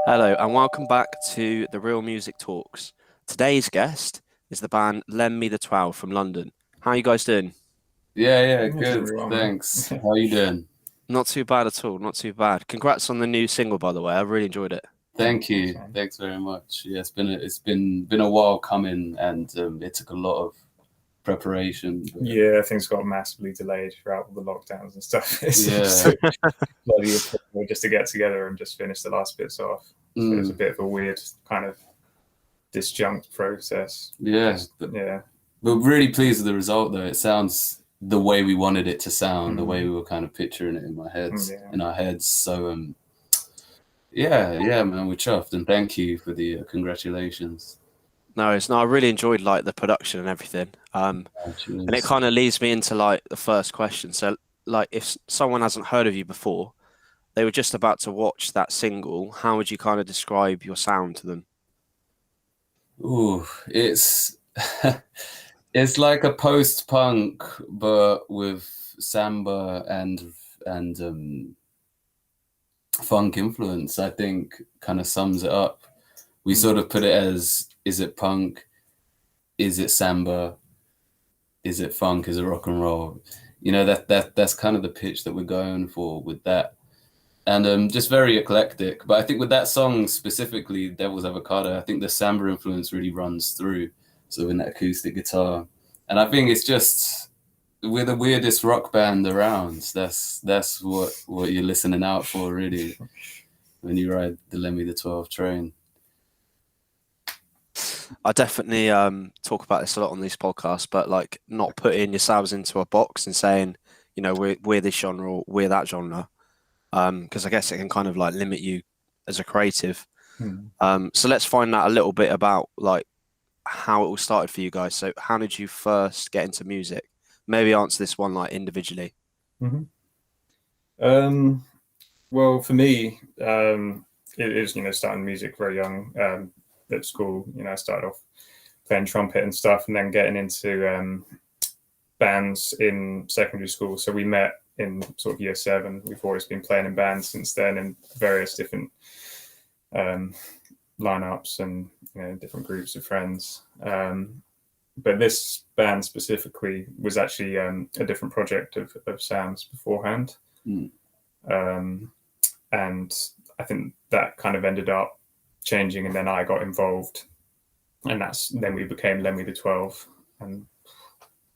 Hello, and welcome back to the Real Music Talks. Today's guest is the band Lend Me the 12 from London. How are you guys doing? Yeah, Yeah, doing good. really well, man. Thanks. How you doing? Not too bad at all, not too bad. Congrats on the new single, by the way. I really enjoyed it. Thank Thanks, you. man. Thanks very much. Yeah, it's been a while coming, and it took a lot of preparation. But Yeah, things got massively delayed throughout all the lockdowns and stuff. It's yeah, took bloody impossible just to get together and just finish the last bits off. So it's a mm, bit of a weird kind of disjunct process. yeah. Just yeah, We're really pleased with the result, though. It sounds the way we wanted it to sound, the way mm, we were kind of picturing it yeah. in our heads. So yeah, man, we're chuffed, and thank you for the congratulations. No, it's no, I really enjoyed like the production and everything. And it Cheers. kind of leads me into like the first question. So, like, if someone hasn't heard of you before, they were just about to watch that single, how would you kind of describe your sound to them? Ooh, it's it's like a post-punk, but with samba and funk influence. I think kind of sums it up. We sort of put it as: is it punk? Is it samba? Is it funk? Is it rock and roll? You know, that's kind of the pitch that we're going for with that. And just very eclectic. But I think with that song specifically, Devil's Avocado, I think the samba influence really runs through, sort of in that acoustic guitar. And I think it's just we're the weirdest rock band around. That's what you're listening out for, really, when you ride the Lemmy the 12 train. I definitely talk about this a lot on these podcasts, but like not putting yourselves into a box and saying, we're this genre or we're that genre. Because I guess it can kind of like limit you as a creative. Mm. So let's find out a little bit about like how it all started for you guys. So how did you first get into music? Maybe answer this one like individually. hmm Um, well, for me, it is starting music very young. At school, I started off playing trumpet and stuff, and then getting into bands in secondary school. So we met in sort of year seven. We've always been playing in bands since then in various different um, lineups and different groups of friends. But this band specifically was actually a different project of Sam's beforehand. Mm. And I think that kind of ended up changing, and then I got involved, and then we became Lemmy the 12. And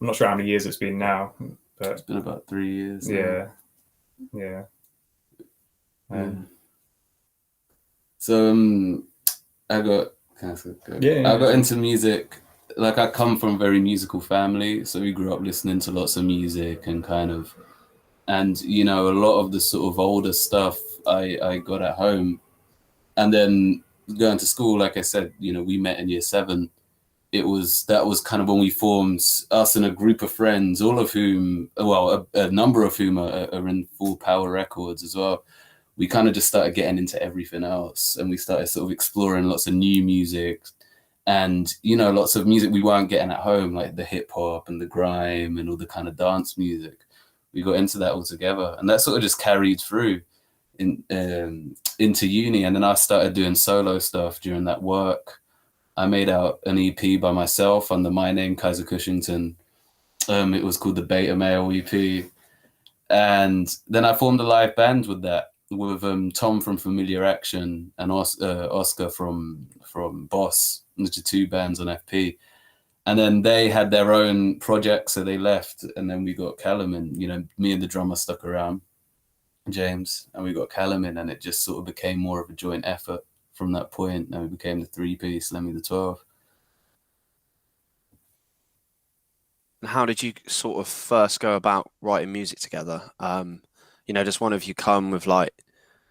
I'm not sure how many years it's been now, It's but been about 3 years now. yeah, yeah. Yeah. So I got can I say go? Yeah, I yeah, got sure. into music. Like, I come from a very musical family, so we grew up listening to lots of music and a lot of the sort of older stuff I got at home. And then going to school, like I said, we met in year seven. That was kind of when we formed, us and a group of friends, all of whom, well, a number of whom are in Full Power Records as well. We kind of just started getting into everything else, and we started sort of exploring lots of new music, and lots of music we weren't getting at home, like the hip hop and the grime and all the kind of dance music. We got into that all together, and that sort of just carried through into uni. And then I started doing solo stuff during that work. I made out an EP by myself under my name, Kaiser Cushington. It was called the Beta Male EP. And then I formed a live band with that, with Tom from Familiar Action and Oscar from Boss, which are two bands on FP. And then they had their own project, so they left. And then we got Callum, and me and the drummer stuck around, James, and we got Callum in, and it just sort of became more of a joint effort from that point. And we became the three-piece Lemmy the 12. And how did you sort of first go about writing music together? Does one of you come with like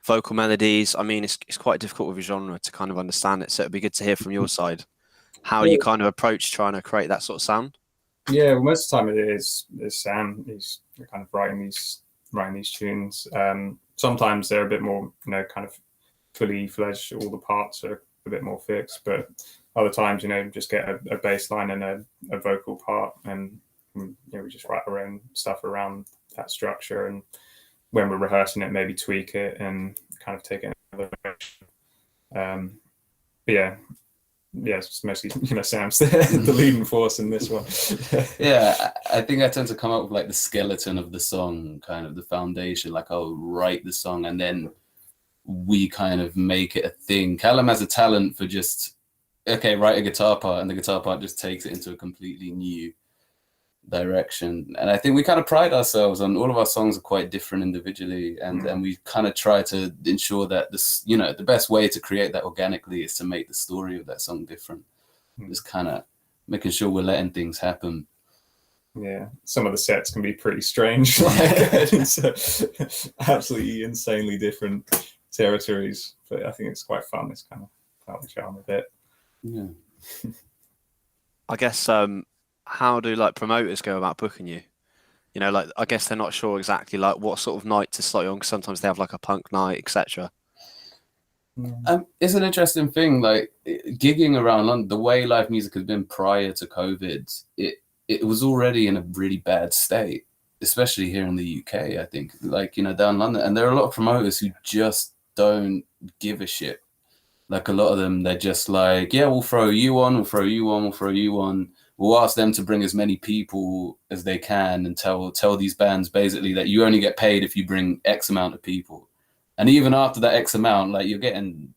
vocal melodies? I mean, it's quite difficult with a genre to kind of understand it, so it'd be good to hear from your side how you Yeah, kind of approach trying to create that sort of sound. yeah. Well, most of the time it is Sam. He's kind of writing these tunes. Sometimes they're a bit more, kind of fully fledged. All the parts are a bit more fixed, but other times, just get a bass line and a vocal part, and we just write our own stuff around that structure. And when we're rehearsing it, maybe tweak it and kind of take it in another direction. But yeah, it's mostly, Sam's the leading force in this one. Yeah, I think I tend to come up with like the skeleton of the song, kind of the foundation. Like I'll write the song and then we kind of make it a thing. Callum has a talent for just, okay, write a guitar part, and the guitar part just takes it into a completely new direction. And I think we kind of pride ourselves on all of our songs are quite different individually, and we kind of try to ensure that this, the best way to create that organically is to make the story of that song different. Just kind of making sure we're letting things happen. Yeah, some of the sets can be pretty strange, it's absolutely insanely different territories, but I think it's quite fun. It's kind of part of the charm of it. Yeah. I guess how do like promoters go about booking you? Like I guess they're not sure exactly like what sort of night to slot you on, because sometimes they have like a punk night, etc. It's an interesting thing, like gigging around London. The way live music has been prior to COVID, it was already in a really bad state, especially here in the UK. I think, like down London, and there are a lot of promoters who just don't give a shit. Like a lot of them, they're just like, yeah, we'll throw you on, we'll throw you on, we'll throw you on. We'll ask them to bring as many people as they can and tell these bands basically that you only get paid if you bring X amount of people. And even after that X amount, like you're getting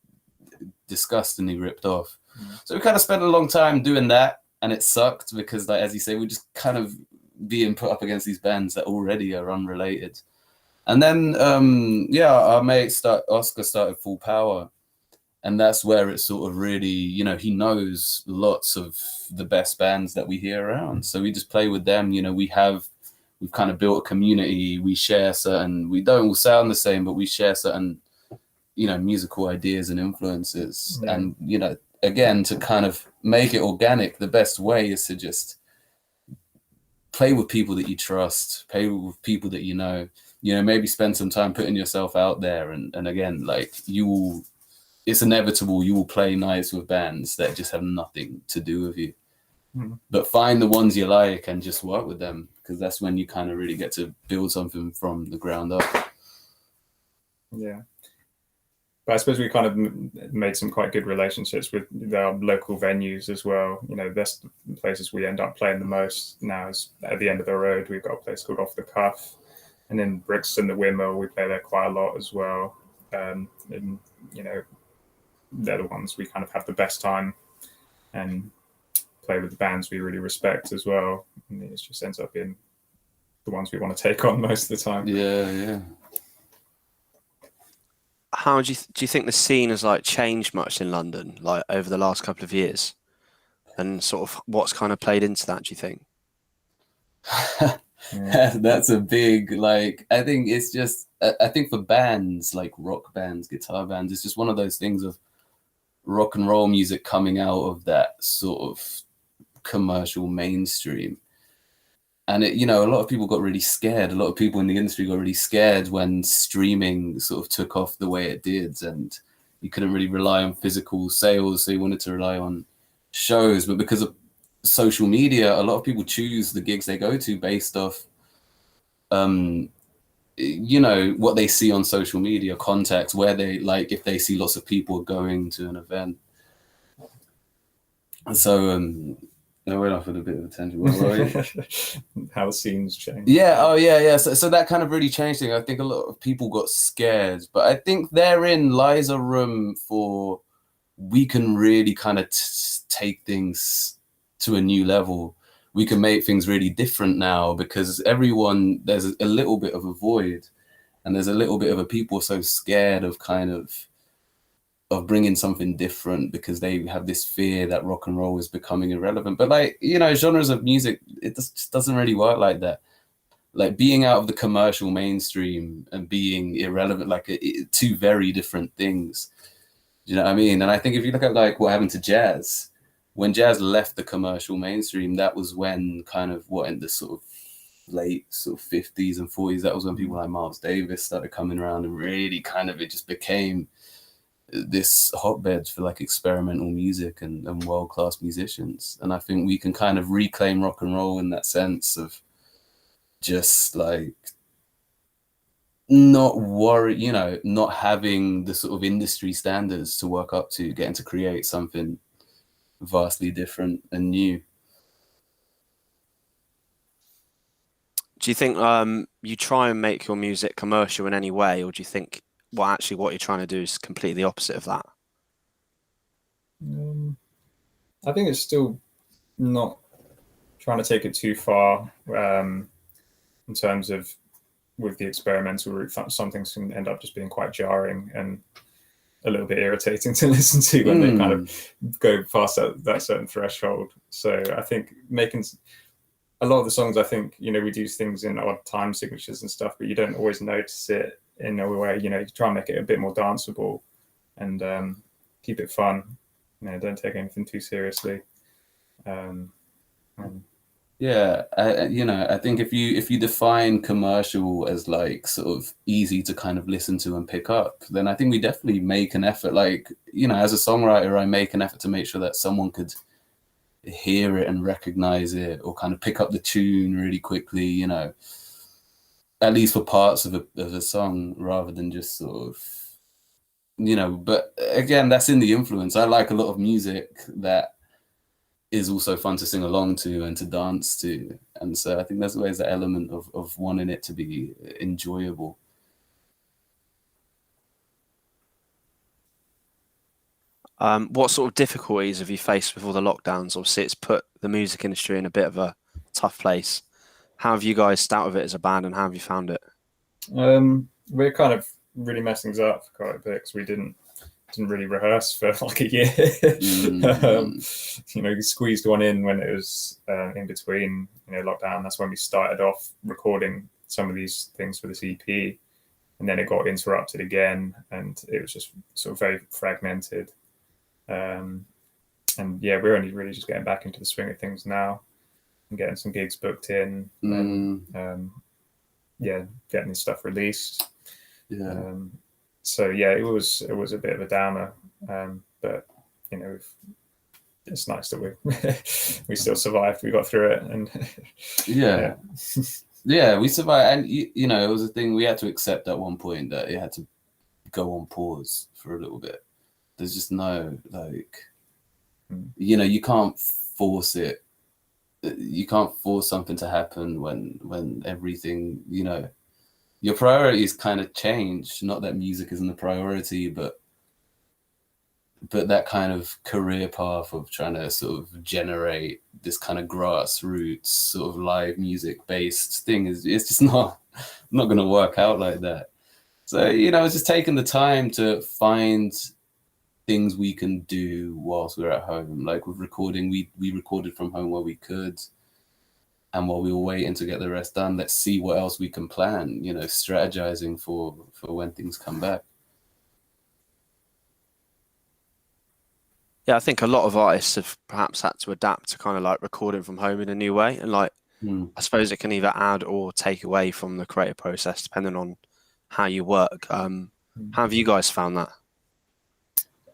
disgustingly ripped off. So we kind of spent a long time doing that, and it sucked because, like as you say, we just kind of being put up against these bands that already are unrelated. And then, our mate Oscar started Full Power. And that's where it sort of really, he knows lots of the best bands that we hear around. So we just play with them. We've kind of built a community. We share we don't all sound the same, but we share certain, musical ideas and influences. Yeah. And, again, to kind of make it organic, the best way is to just play with people that you trust, play with people that maybe spend some time putting yourself out there. And again, like it's inevitable you will play nights with bands that just have nothing to do with you. But find the ones you like and just work with them, because that's when you kind of really get to build something from the ground up. Yeah. But I suppose we kind of made some quite good relationships with our local venues as well. That's the places we end up playing the most now is at the end of the road. We've got a place called Off the Cuff, and in Brixton, the Windmill, we play there quite a lot as well. And they're the ones we kind of have the best time and play with the bands we really respect as well. And it just ends up being the ones we want to take on most of the time. Yeah. How do you think the scene has like changed much in London, like over the last couple of years, and sort of what's kind of played into that, do you think? That's a big, like, I think it's just, I think for bands, like rock bands, guitar bands, it's just one of those things of rock and roll music coming out of that sort of commercial mainstream. And a lot of people got really scared. A lot of people in the industry got really scared when streaming sort of took off the way it did, and you couldn't really rely on physical sales, so you wanted to rely on shows. But because of social media, a lot of people choose the gigs they go to based off what they see on social media, contacts, where they, like, if they see lots of people going to an event. And so I went off with a bit of a tangent. How the scenes change. Yeah. So that kind of really changed things. I think a lot of people got scared, but I think therein lies a room for, we can really kind of take things to a new level. We can make things really different now, because there's a little bit of a void, and there's a little bit of a people so scared of kind of bringing something different, because they have this fear that rock and roll is becoming irrelevant. But like, genres of music, it just doesn't really work like that. Like being out of the commercial mainstream and being irrelevant, like two very different things. You know what I mean? And I think if you look at like what happened to jazz, when jazz left the commercial mainstream, that was when kind of in the sort of late sort of 50s and 40s, that was when people like Miles Davis started coming around, and really kind of it just became this hotbed for like experimental music and world-class musicians. And I think we can kind of reclaim rock and roll in that sense of just like not worry, not having the sort of industry standards to work up to, getting to create something vastly different and new. Do you think you try and make your music commercial in any way, or do you think what you're trying to do is completely the opposite of that? I think it's still not trying to take it too far in terms of with the experimental route. Some things can end up just being quite jarring and a little bit irritating to listen to when they kind of go past that certain threshold. So I think making a lot of the songs, I think, we do things in odd time signatures and stuff, but you don't always notice it in a way, you try and make it a bit more danceable and keep it fun. Don't take anything too seriously. Yeah, I think if you define commercial as like sort of easy to kind of listen to and pick up, then I think we definitely make an effort. Like, as a songwriter, I make an effort to make sure that someone could hear it and recognize it, or kind of pick up the tune really quickly, at least for parts of a song, rather than just sort of, but again, that's in the influence. I like a lot of music that is also fun to sing along to and to dance to. And so I think there's always that element of wanting it to be enjoyable. What sort of difficulties have you faced with all the lockdowns? Obviously, it's put the music industry in a bit of a tough place. How have you guys dealt with it as a band, and how have you found it? We're kind of really messing things up for quite a bit because we didn't really rehearse for like a year. Squeezed one in when it was in between lockdown. That's when we started off recording some of these things for this EP, and then it got interrupted again, and it was just sort of very fragmented. And yeah, we're only really just getting back into the swing of things now and getting some gigs booked in, and getting this stuff released. So yeah, it was a bit of a downer, but it's nice that we still survived. We got through it, and yeah, we survived. And it was a thing we had to accept at one point that it had to go on pause for a little bit. There's just no you can't force it. You can't force something to happen when everything your priorities kind of change. Not that music isn't a priority, but that kind of career path of trying to sort of generate this kind of grassroots sort of live music based thing it's just not going to work out like that. So it's just taking the time to find things we can do whilst we're at home. Like with recording, we recorded from home where we could. And while we were waiting to get the rest done, let's see what else we can plan, strategizing for when things come back. Yeah, I think a lot of artists have perhaps had to adapt to kind of like recording from home in a new way. And I suppose it can either add or take away from the creative process, depending on how you work. How have you guys found that?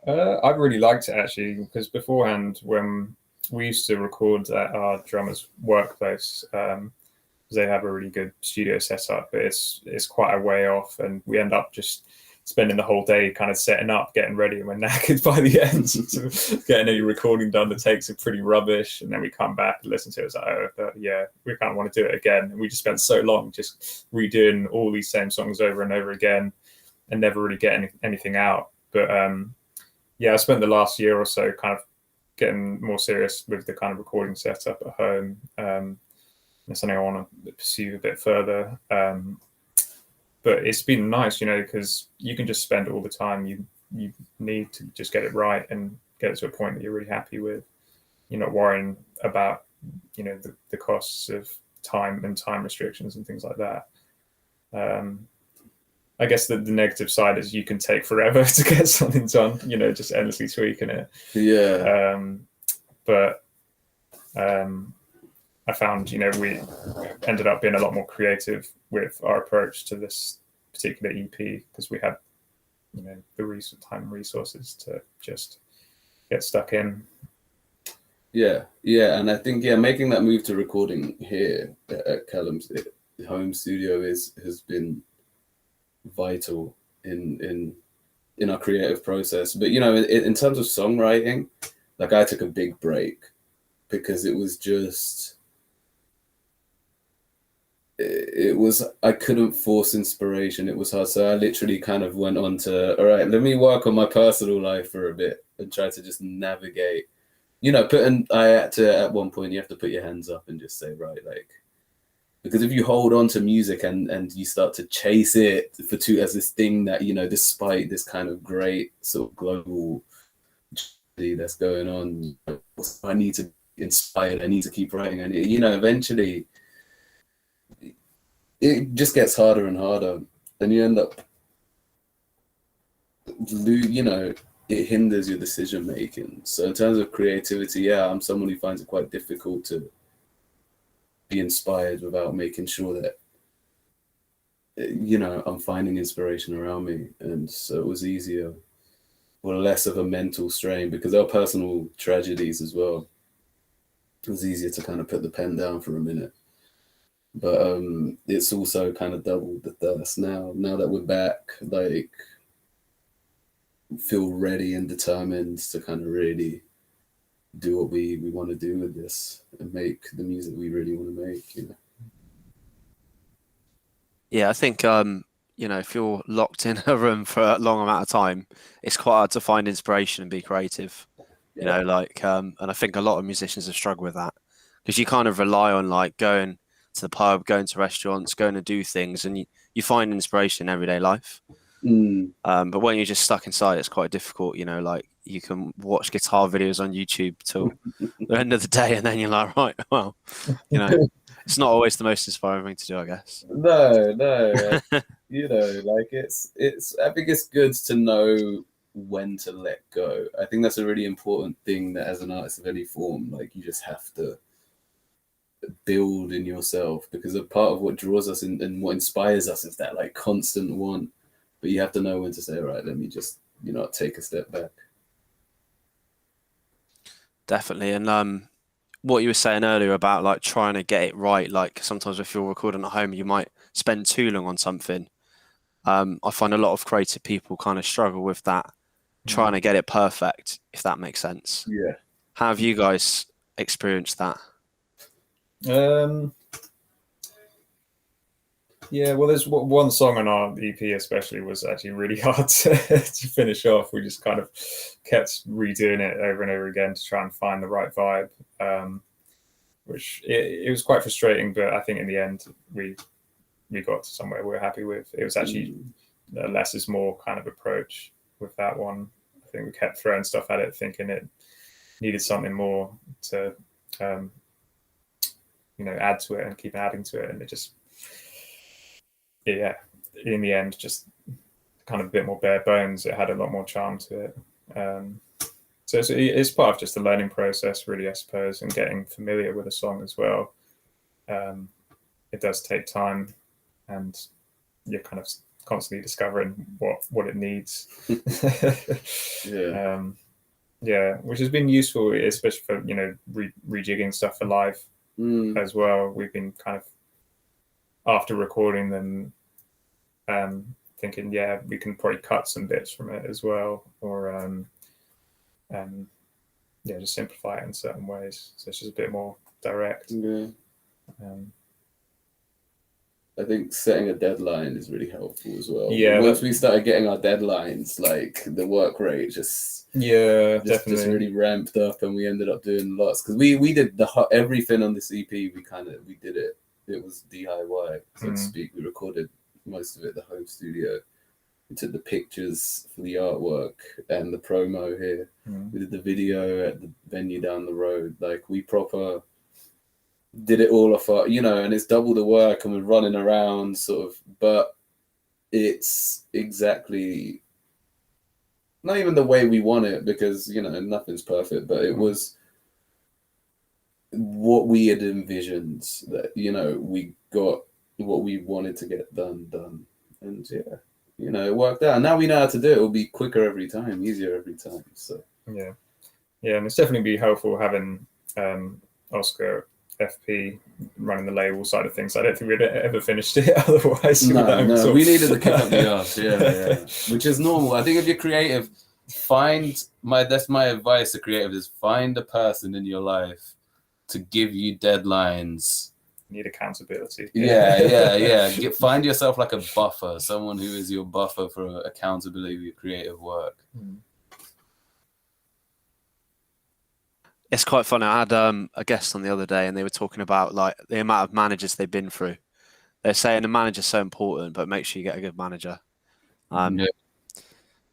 I've really liked it, actually, because beforehand, when we used to record at our drummer's workplace, they have a really good studio setup, but it's quite a way off, and we end up just spending the whole day kind of setting up, getting ready, and we're knackered by the end. So getting any recording done, the takes are pretty rubbish, and then we come back and listen to it. It's like, we kind of want to do it again. And we just spent so long just redoing all these same songs over and over again and never really getting anything out. But I spent the last year or so kind of getting more serious with the kind of recording setup at home. It's something I want to pursue a bit further. But it's been nice, because you can just spend all the time you need to just get it right and get it to a point that you're really happy with. You're not worrying about, the costs of time and time restrictions and things like that. I guess the negative side is you can take forever to get something done, just endlessly tweaking it. Yeah. But I found, we ended up being a lot more creative with our approach to this particular EP because we had, the time and resources to just get stuck in. Yeah, and I think making that move to recording here at Callum's home studio has been vital in our creative process. But you know, in terms of songwriting, like I took a big break because it was just, I couldn't force inspiration. It was hard. So I literally kind of went on to, all right, let me work on my personal life for a bit and try to just navigate, you know, I had to, at one point, you have to put your hands up and just say, right, like, because if you hold on to music and you start to chase it as this thing that, you know, despite this kind of great sort of global that's going on, I need to be inspired, I need to keep writing, and you know, eventually it just gets harder and harder, and you end up, you know, it hinders your decision making. So in terms of creativity, yeah, I'm someone who finds it quite difficult to be inspired without making sure that, you know, I'm finding inspiration around me. And so it was easier, or less of a mental strain, because there are personal tragedies as well. It was easier to kind of put the pen down for a minute. But it's also kind of doubled the thirst now that we're back, like, feel ready and determined to kind of really do what we want to do with this and make the music we really want to make, you know. Yeah, I think you know, if you're locked in a room for a long amount of time, it's quite hard to find inspiration and be creative. You know, like and I think a lot of musicians have struggled with that because you kind of rely on like going to the pub, going to restaurants, going to do things, and you find inspiration in everyday life. But when you're just stuck inside, it's quite difficult. You know, like you can watch guitar videos on YouTube till the end of the day, and then you're like, right, well, you know, it's not always the most inspiring thing to do, I guess. No, you know, like it's. I think it's good to know when to let go. I think that's a really important thing that as an artist of any form, like you just have to build in yourself, because a part of what draws us and what inspires us is that like constant want. But you have to know when to say, all right, let me just, you know, take a step back. Definitely. And what you were saying earlier about like trying to get it right, like sometimes if you're recording at home, you might spend too long on something. I find a lot of creative people kind of struggle with that, trying to get it perfect, if that makes sense. Yeah. How have you guys experienced that? Yeah, well, there's one song on our EP especially was actually really hard to finish off. We just kind of kept redoing it over and over again to try and find the right vibe, which it was quite frustrating. But I think in the end, we got to somewhere we were happy with. It was actually a less is more kind of approach with that one. I think we kept throwing stuff at it, thinking it needed something more to, you know, add to it and keep adding to it, and it just. Yeah, in the end, just kind of a bit more bare bones. It had a lot more charm to it. So it's part of just the learning process, really, I suppose, and getting familiar with a song as well. It does take time, and you're kind of constantly discovering what it needs. Yeah, which has been useful, especially for, you know, rejigging stuff for live as well. We've been kind of, after recording them, thinking, yeah, we can probably cut some bits from it as well, or yeah, just simplify it in certain ways, so it's just a bit more direct. I think setting a deadline is really helpful as well. Yeah, once we started getting our deadlines, like the work rate just really ramped up, and we ended up doing lots, because we did everything on this EP. We did it. It was DIY, so to speak. We recorded most of it at the home studio. We took the pictures for the artwork and the promo here. We did the video at the venue down the road. Like, we proper did it all off our, you know, and it's double the work, and we're running around sort of, but it's exactly not even the way we want it, because, you know, nothing's perfect, but it was what we had envisioned, that, you know, we got what we wanted to get done, and yeah, you know, it worked out. Now we know how to do it. It'll be quicker every time, easier every time. So yeah, and it's definitely be helpful having Oscar FP running the label side of things. I don't think we'd ever finished it otherwise. No, we needed to kick up the arse, yeah, which is normal. I think if you're creative, that's my advice to creative is find a person in your life to give you deadlines. Need accountability. Yeah. Find yourself like a buffer, someone who is your buffer for accountability with your creative work. It's quite funny. I had a guest on the other day, and they were talking about like the amount of managers they've been through. They're saying a manager's so important, but make sure you get a good manager. Don't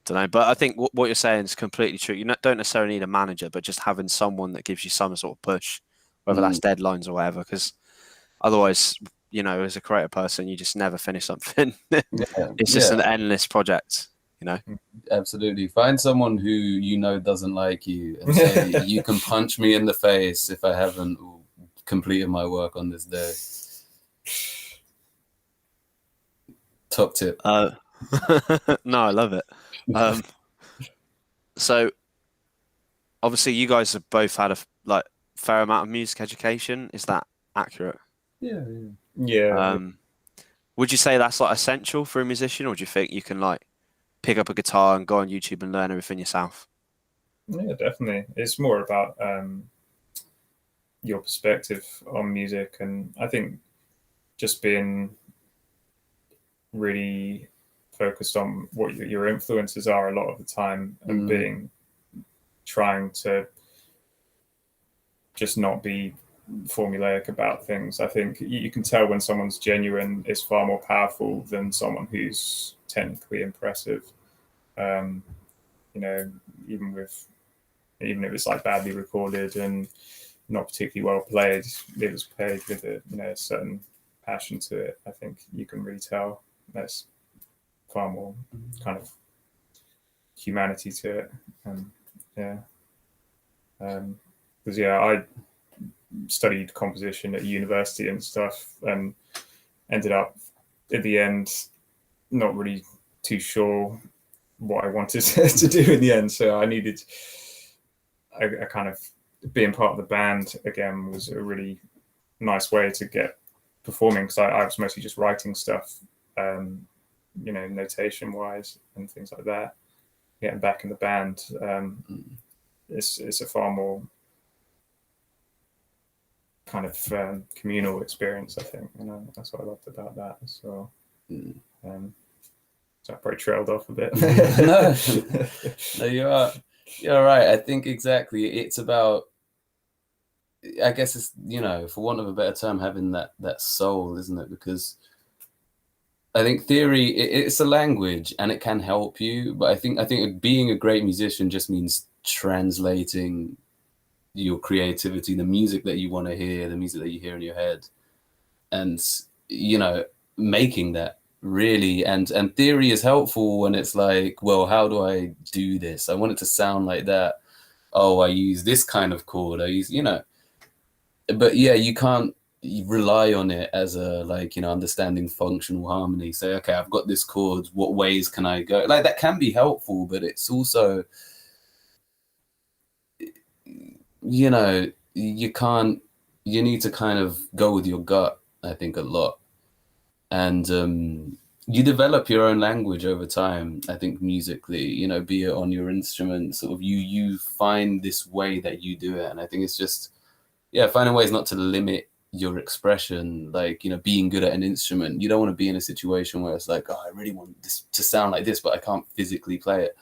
know, but I think what you're saying is completely true. You don't necessarily need a manager, but just having someone that gives you some sort of push, whether that's deadlines or whatever. Because otherwise, as a creative person, you just never finish something. It's just an endless project. Absolutely. Find someone who doesn't like you and say, you can punch me in the face if I haven't completed my work on this day. Top tip. No, I love it. So obviously you guys have both had a fair amount of music education. Is that accurate? Yeah. Would you say that's essential for a musician, or do you think you can pick up a guitar and go on YouTube and learn everything yourself? Yeah, definitely. It's more about your perspective on music, and I think just being really focused on what your influences are a lot of the time, and trying to just not be formulaic about things. I think you can tell when someone's genuine is far more powerful than someone who's technically impressive. Even if it's badly recorded and not particularly well played, it was played with a certain passion to it. I think you can really tell there's far more kind of humanity to it. Because I studied composition at university and stuff, and ended up at the end not really too sure what I wanted to do in the end. So I needed a kind of being part of the band again was a really nice way to get performing, because I was mostly just writing stuff, notation wise and things like that. Getting back in the band, it's a far more kind of communal experience, I think. That's what I loved about that as well. So I probably trailed off a bit. No, you're right. I think exactly. It's about, I guess it's, for want of a better term, having that soul, isn't it? Because I think theory, it's a language and it can help you, but I think being a great musician just means translating your creativity, the music that you want to hear, the music that you hear in your head, and making that really. And theory is helpful when it's well, how do I do this? I want it to sound like that. Oh, I use this kind of chord. I use, but yeah, you can't rely on it as a understanding functional harmony. Say, okay, I've got this chord, what ways can I go? That can be helpful, but it's also, you need to kind of go with your gut, I think, a lot. And you develop your own language over time, I think, musically, be it on your instrument, sort of you find this way that you do it. And I think it's just, finding ways not to limit your expression, being good at an instrument. You don't want to be in a situation where it's I really want this to sound like this, but I can't physically play it.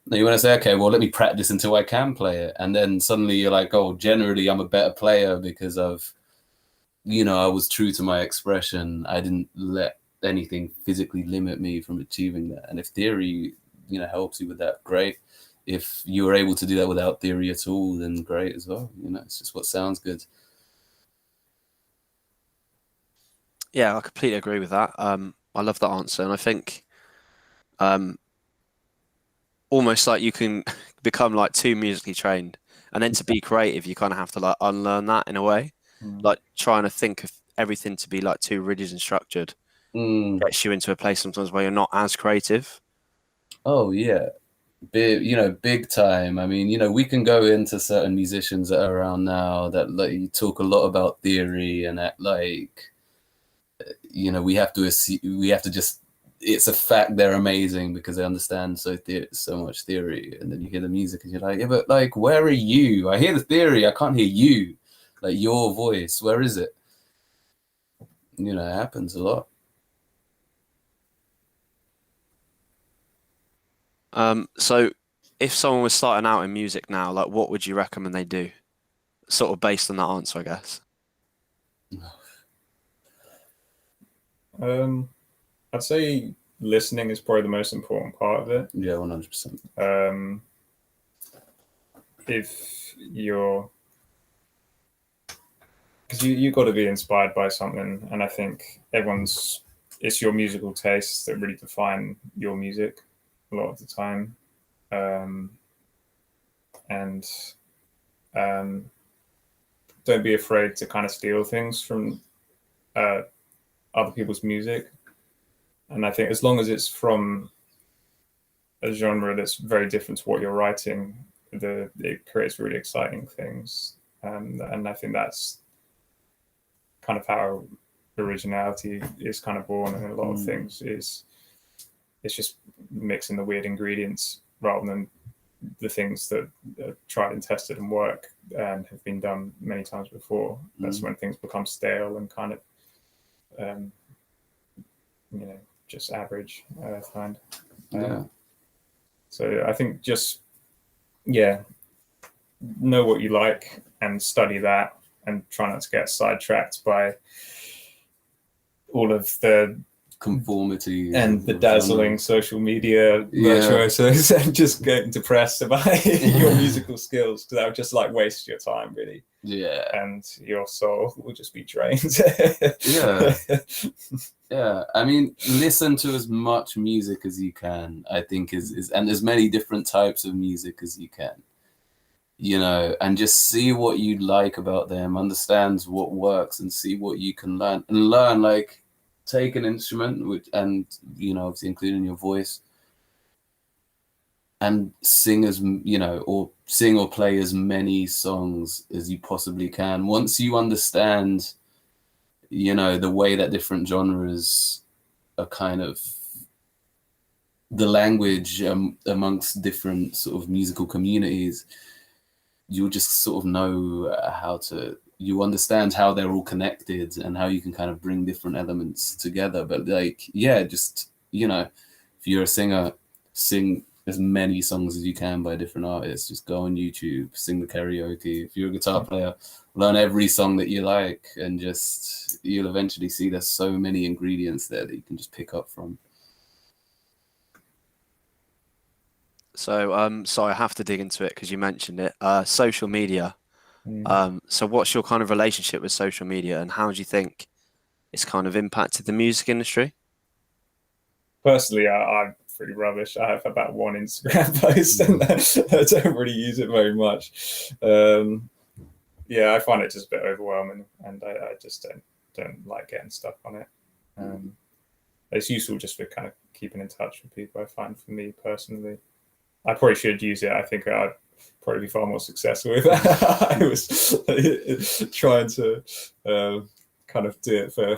No, you want to say, okay, well, let me practice until I can play it. And then suddenly you're oh, generally I'm a better player because of, I was true to my expression. I didn't let anything physically limit me from achieving that. And if theory, helps you with that, great. If you're able to do that without theory at all, then great as well. It's just what sounds good. Yeah, I completely agree with that. I love that answer. And I think almost you can become too musically trained, and then to be creative, you kind of have to unlearn that in a way. Trying to think of everything to be too rigid and structured gets you into a place sometimes where you're not as creative. Oh yeah, big time. I mean, we can go into certain musicians that are around now that like you talk a lot about theory and that like, we have to just, it's a fact they're amazing because they understand so much theory. And then you hear the music and you're like, yeah, but like, where are you? I hear the theory, I can't hear you, like your voice. Where is it? It happens a lot. So if someone was starting out in music now, like what would you recommend they do? Sort of based on that answer, I guess. I'd say listening is probably the most important part of it. Yeah, 100%. If you're, because you got to be inspired by something, and I think it's your musical tastes that really define your music a lot of the time. And don't be afraid to kind of steal things from other people's music. And I think as long as it's from a genre that's very different to what you're writing, it creates really exciting things. And I think that's kind of how originality is kind of born in a lot of things. It's just mixing the weird ingredients rather than the things that are tried and tested and work and have been done many times before. That's when things become stale and kind of just average, I find. So I think just know what you like and study that, and try not to get sidetracked by all of the conformity and the dazzling social media virtuosos and just getting depressed about your musical skills, because that would just like waste your time really. Yeah. And your soul will just be drained. Yeah. I mean, listen to as much music as you can, I think is and as many different types of music as you can. And just see what you like about them, understand what works, and see what you can learn. And learn, like, take an instrument, and obviously including your voice, and sing or play as many songs as you possibly can. Once you understand, the way that different genres are kind of the language amongst different sort of musical communities, you'll just sort of know you understand how they're all connected and how you can kind of bring different elements together. But just, if you're a singer, sing as many songs as you can by different artists. Just go on YouTube, sing the karaoke. If you're a guitar player, learn every song that you like, and just, you'll eventually see there's so many ingredients there that you can just pick up from. So I have to dig into it because you mentioned it. Social media. So what's your kind of relationship with social media, and how do you think it's kind of impacted the music industry? Personally, I'm pretty rubbish. I have about one Instagram post and I don't really use it very much. I find it just a bit overwhelming, and I just don't like getting stuff on it. It's useful just for kind of keeping in touch with people, I find, for me personally. I probably should use it. I think I'd probably be far more successful with that. I was trying to kind of do it for,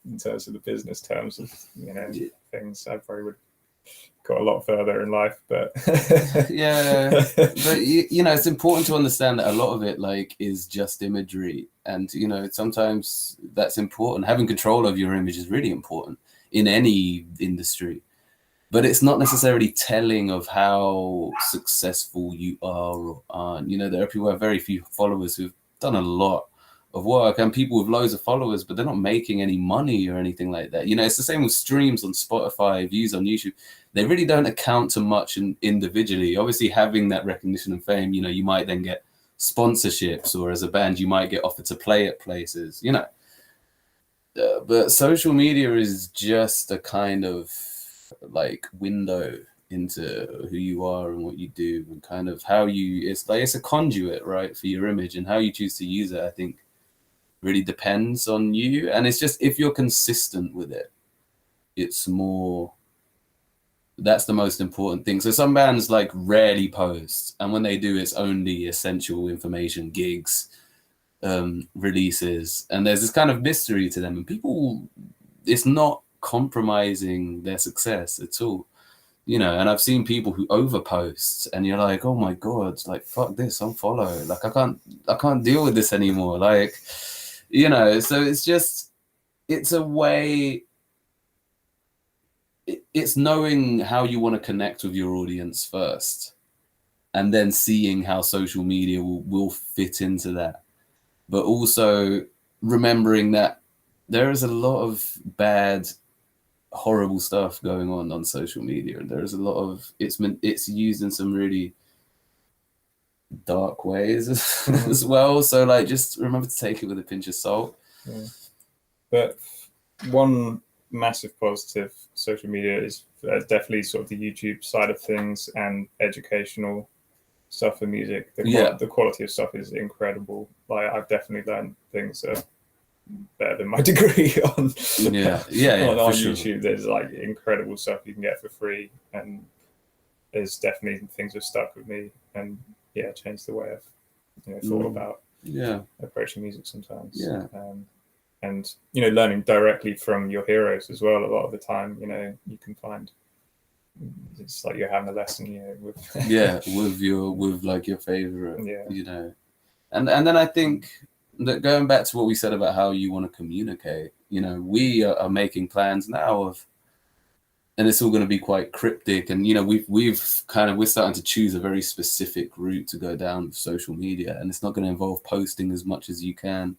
in terms of the business terms of things. I probably would got a lot further in life, but but it's important to understand that a lot of it is just imagery, and sometimes that's important. Having control of your image is really important in any industry. But it's not necessarily telling of how successful you are or aren't. There are people who have very few followers who've done a lot of work, and people with loads of followers, but they're not making any money or anything like that. It's the same with streams on Spotify, views on YouTube. They really don't account to much individually. Obviously, having that recognition and fame, you might then get sponsorships, or as a band, you might get offered to play at places, But social media is just a kind of window into who you are and what you do, and kind of how it's a conduit, right, for your image, and how you choose to use it, I think, really depends on you. And it's just, if you're consistent with it, it's more That's the most important thing. So some bands like rarely post, and when they do, it's only essential information, gigs, releases, and there's this kind of mystery to them, and people, it's not compromising their success at all, you know. And I've seen people who overpost, and you're like, oh my god, like fuck this, unfollow, like I can't deal with this anymore, like, you know. So it's just, it's a way, it's knowing how you want to connect with your audience first, and then seeing how social media will fit into that. But also remembering that there is a lot of bad, horrible stuff going on social media, and there is a lot of, it's used in some really dark ways as well. So like, just remember to take it with a pinch of salt. Yeah. But one massive positive social media is definitely sort of the YouTube side of things and educational stuff for music. The quality of stuff is incredible. Like, I've definitely learned things that are better than my degree on on sure. YouTube. There's like incredible stuff you can get for free, and there's definitely things that stuck with me and changed the way I've thought about approaching music sometimes. And learning directly from your heroes as well. A lot of the time, you can find it's like you're having a lesson, with with like your favorite, and then I think that, going back to what we said about how you want to communicate, we are making plans now and it's all going to be quite cryptic, and we're starting to choose a very specific route to go down with social media, and it's not going to involve posting as much as you can.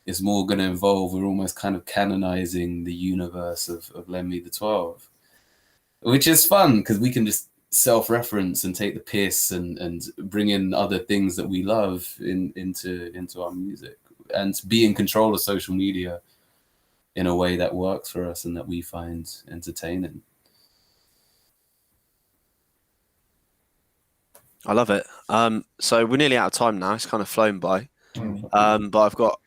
It's more going to involve, we're almost kind of canonizing the universe of Lend Me the 12, which is fun because we can just self-reference and take the piss and bring in other things that we love into our music, and be in control of social media in a way that works for us and that we find entertaining. I love it. So we're nearly out of time now. It's kind of flown by. But I've got,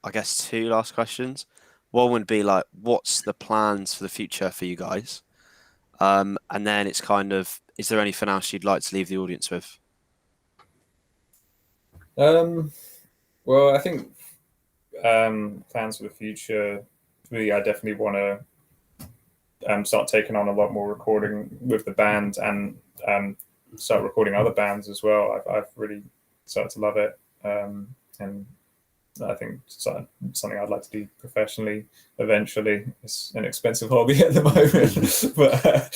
I guess, 2 last questions. One would be like, what's the plans for the future for you guys? And then it's kind of, is there anything else you'd like to leave the audience with? Well, I think plans for the future, really, I definitely want to start taking on a lot more recording with the band, and start recording other bands as well. I've really started to love it, and I think it's something I'd like to do professionally eventually. It's an expensive hobby at the moment, but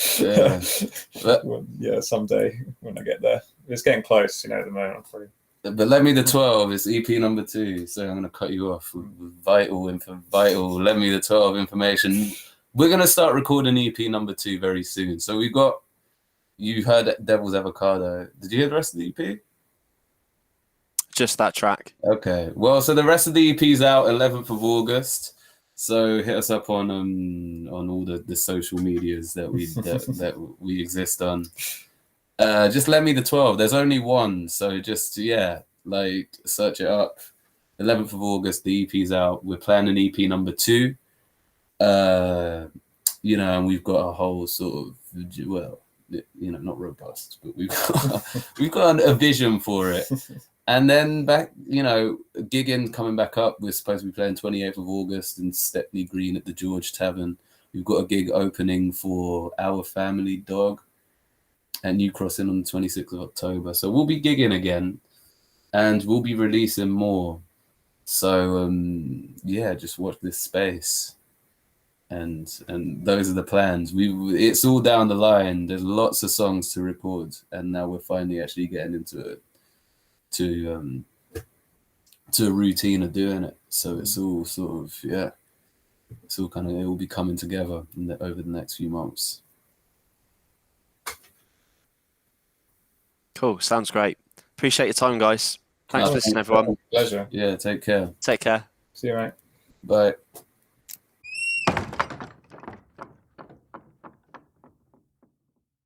someday when I get there. It's getting close, at the moment. But Let Me the 12 is EP number 2, so I'm going to cut you off with vital Let Me the 12 information. We're going to start recording EP number 2 very soon. So you heard Devil's Avocado. Did you hear the rest of the EP? Just that track. Okay. Well, so the rest of the EP is out 11th of August. So hit us up on all the social medias that we exist on. Just Let Me the 12. There's only one, so just search it up. 11th of August, the EP's out. We're planning EP number 2. And we've got a whole sort of, not robust, but we've got a vision for it. And then back, gigging coming back up. We're supposed to be playing 28th of August in Stepney Green at the George Tavern. We've got a gig opening for Our Family Dog at New Crossing on the 26th of October. So we'll be gigging again, and we'll be releasing more. So just watch this space. And those are the plans. It's all down the line. There's lots of songs to record, and now we're finally actually getting into it. To a routine of doing it, so it's all sort of it's all kind of, it will be coming together over the next few months. Cool, sounds great. Appreciate your time, guys. Thanks for listening, everyone. Pleasure. Yeah, take care. Take care. See you, mate. Bye.